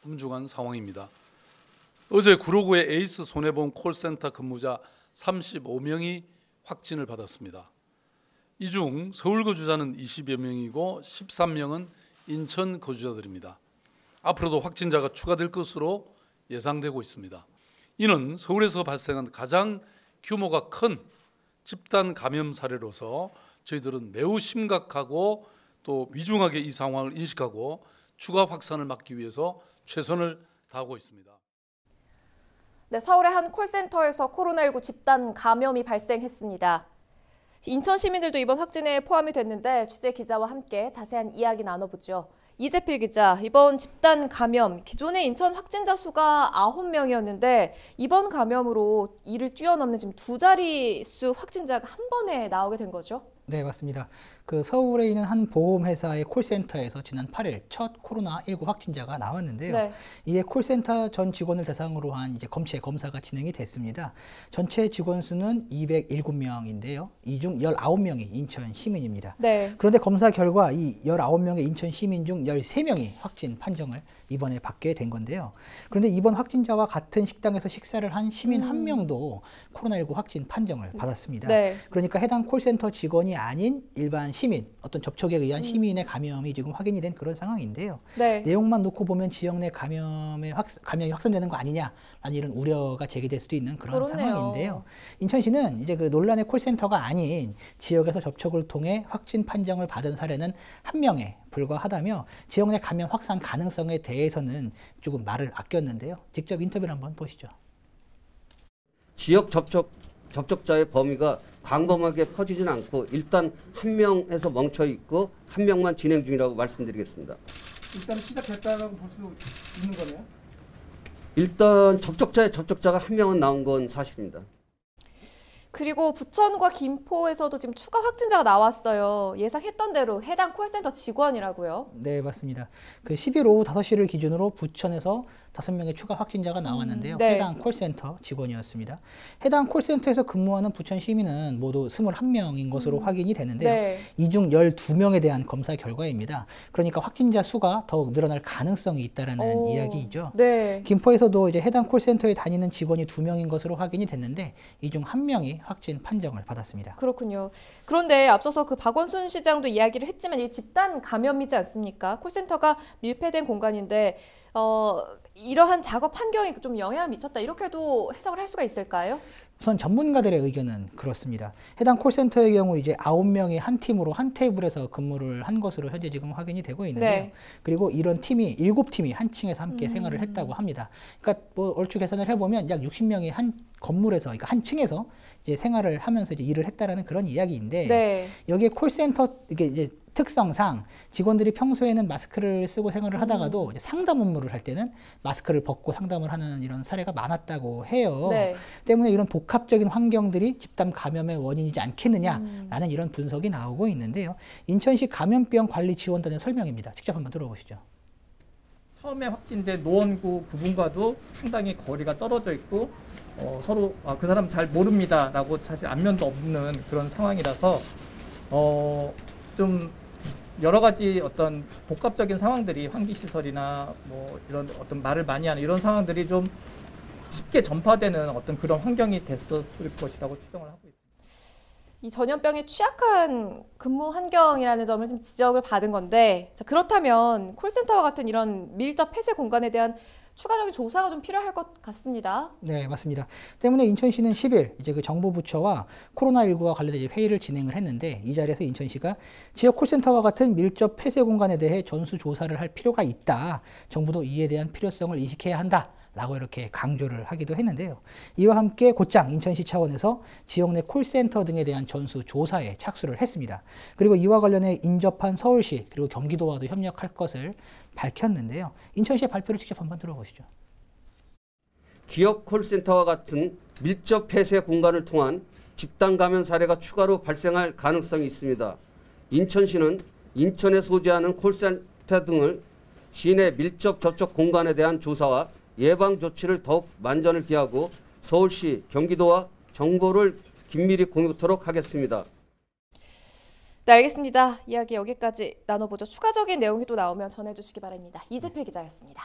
엄중한 상황입니다. 어제 구로구의 에이스 손해보험 콜센터 근무자 35명이 확진을 받았습니다. 이 중 서울 거주자는 20여 명이고 13명은 인천 거주자들입니다. 앞으로도 확진자가 추가될 것으로 예상되고 있습니다. 이는 서울에서 발생한 가장 규모가 큰 집단 감염 사례로서 저희들은 매우 심각하고 또 위중하게 이 상황을 인식하고 추가 확산을 막기 위해서 최선을 다하고 있습니다. 네, 서울의 한 콜센터에서 코로나19 집단 감염이 발생했습니다. 인천 시민들도 이번 확진에 포함이 됐는데 취재 기자와 함께 자세한 이야기 나눠보죠. 이재필 기자, 이번 집단 감염, 기존의 인천 확진자 수가 9명이었는데 이번 감염으로 이를 뛰어넘는 지금 두 자릿수 확진자가 한 번에 나오게 된 거죠? 네, 맞습니다. 서울에 있는 한 보험회사의 콜센터에서 지난 8일 첫 코로나19 확진자가 나왔는데요. 네. 이에 콜센터 전 직원을 대상으로 한 검체 검사가 진행이 됐습니다. 전체 직원 수는 207명인데요. 이 중 19명이 인천 시민입니다. 네. 그런데 검사 결과 이 19명의 인천 시민 중 13명이 확진 판정을 이번에 받게 된 건데요. 그런데 이번 확진자와 같은 식당에서 식사를 한 시민 한 명도 코로나19 확진 판정을 받았습니다. 네. 그러니까 해당 콜센터 직원이 아닌 일반 시민, 어떤 접촉에 의한 시민의 감염이 지금 확인이 된 그런 상황인데요. 네. 내용만 놓고 보면 지역 내 감염이 확산되는 거 아니냐라는 이런 우려가 제기될 수도 있는 그런 그러네요. 상황인데요. 인천시는 이제 논란의 콜센터가 아닌 지역에서 접촉을 통해 확진 판정을 받은 사례는 한 명에 불과하다며 지역 내 감염 확산 가능성에 대해서는 조금 말을 아꼈는데요. 직접 인터뷰를 한번 보시죠. 지역 접촉자의 범위가 광범하게 퍼지진 않고 일단 한 명에서 멈춰 있고 한 명만 진행 중이라고 말씀드리겠습니다. 일단 시작했다고 볼 수 있는 거네요? 일단 접촉자가 한 명은 나온 건 사실입니다. 그리고 부천과 김포에서도 지금 추가 확진자가 나왔어요. 예상했던 대로 해당 콜센터 직원이라고요? 네, 맞습니다. 10일 오후 5시를 기준으로 부천에서 5명의 추가 확진자가 나왔는데요. 네. 해당 콜센터 직원이었습니다. 해당 콜센터에서 근무하는 부천 시민은 모두 21명인 것으로 확인이 되는데요. 네. 이 중 12명에 대한 검사 결과입니다. 그러니까 확진자 수가 더욱 늘어날 가능성이 있다는 이야기이죠. 네. 김포에서도 이제 해당 콜센터에 다니는 직원이 2명인 것으로 확인이 됐는데 이 중 1명이 확진 판정을 받았습니다. 그렇군요. 그런데 앞서서 박원순 시장도 이야기를 했지만 이 집단 감염이지 않습니까? 콜센터가 밀폐된 공간인데 이러한 작업 환경에 좀 영향을 미쳤다 이렇게도 해석을 할 수가 있을까요? 우선 전문가들의 의견은 그렇습니다. 해당 콜센터의 경우 이제 9명이 한 팀으로 한 테이블에서 근무를 한 것으로 현재 지금 확인이 되고 있는데요. 네. 그리고 이런 팀이 7팀이 한 층에서 함께 생활을 했다고 합니다. 그러니까 얼추 계산을 해보면 약 60명이 한 건물에서, 그러니까 한 층에서 이제 생활을 하면서 이제 일을 했다라는 그런 이야기인데 네. 여기에 콜센터 이게 특성상 직원들이 평소에는 마스크를 쓰고 생활을 하다가도 이제 상담 업무를 할 때는 마스크를 벗고 상담을 하는 이런 사례가 많았다고 해요. 네. 때문에 이런 복합적인 환경들이 집단 감염의 원인이지 않겠느냐라는 이런 분석이 나오고 있는데요. 인천시 감염병 관리 지원단의 설명입니다. 직접 한번 들어보시죠. 처음에 확진된 노원구 그분과도 상당히 거리가 떨어져 있고 서로 그 사람 잘 모릅니다라고 사실 안면도 없는 그런 상황이라서 좀 여러 가지 어떤 복합적인 상황들이 환기시설이나 뭐 이런 어떤 말을 많이 하는 이런 상황들이 좀 쉽게 전파되는 어떤 그런 환경이 됐었을 것이라고 추정을 하고 있습니다. 이 전염병에 취약한 근무 환경이라는 점을 좀 지적을 받은 건데 자, 그렇다면 콜센터와 같은 이런 밀접 폐쇄 공간에 대한 추가적인 조사가 좀 필요할 것 같습니다. 네, 맞습니다. 때문에 인천시는 10일 이제 정부 부처와 코로나19와 관련된 회의를 진행을 했는데 이 자리에서 인천시가 지역 콜센터와 같은 밀접 폐쇄 공간에 대해 전수 조사를 할 필요가 있다. 정부도 이에 대한 필요성을 인식해야 한다. 라고 이렇게 강조를 하기도 했는데요. 이와 함께 곧장 인천시 차원에서 지역 내 콜센터 등에 대한 전수 조사에 착수를 했습니다. 그리고 이와 관련해 인접한 서울시 그리고 경기도와도 협력할 것을 밝혔는데요. 인천시의 발표를 직접 한번 들어보시죠. 기업 콜센터와 같은 밀접 폐쇄 공간을 통한 집단 감염 사례가 추가로 발생할 가능성이 있습니다. 인천시는 인천에 소재하는 콜센터 등을 시내 밀접 접촉 공간에 대한 조사와 예방 조치를 더욱 만전을 기하고 서울시, 경기도와 정보를 긴밀히 공유토록 하겠습니다. 네, 알겠습니다. 이야기 여기까지 나눠보죠. 추가적인 내용이 또 나오면 전해주시기 바랍니다. 이재필 기자였습니다.